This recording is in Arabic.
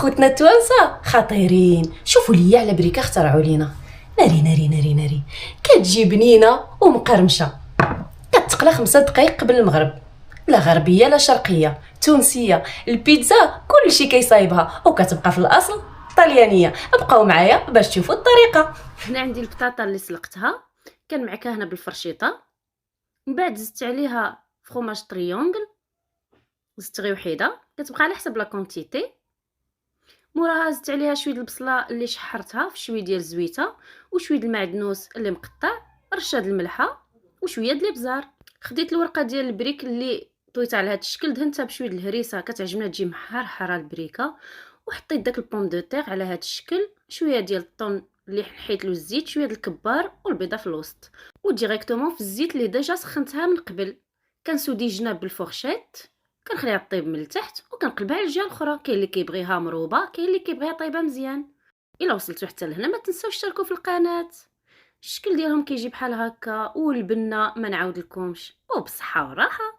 خوتنا التوانسه خطيرين. شوفوا لي على بريكه اخترعوا لينا ناري ناري ناري ناري، كتجي بنينه ومقرمشه، كتقلى 5 دقائق قبل المغرب، لا غربيه لا شرقيه تونسيه، البيتزا كلشي كيصايبها وكتبقى في الاصل طليانيه. بقاو معايا باش تشوفوا الطريقه. هنا عندي البطاطا اللي سلقتها، كان معكها هنا بالفرشيطه، من بعد زدت عليها فروماج طريونغل، زدت غير وحيده كتبقى على حسب لا كونتيتي. موراها زدت عليها شويه البصله اللي شحرتها في شويه ديال الزويته، وشويه المعدنوس اللي مقطع، رشه د الملحه وشويه د الابزار. خديت الورقه ديال البريك اللي طويتها على هذا الشكل، دهنتها بشويه الهريسه، كتعجبنا تجي محرحره البريكه، وحطيت داك البوم دو تيغ على هذا الشكل، شويه ديال الطون اللي حيت له الزيت، شويه د الكبار والبيضه في الوسط، وديريكتومون في الزيت اللي ديجا سخنتها من قبل. كنسودي جناب بالفورشيت، كنخليها طيب من التحت وكنقلبها على الجهه الاخرى. كاين اللي كيبغيها مروبه، كاين اللي كيبغيها طايبه مزيان. الا وصلتوا حتى لهنا ما تنساوش تشتركوا في القناه. الشكل ديالهم كيجي بحال هكا، والبنه ما نعاود لكمش، وبصحه وراحه.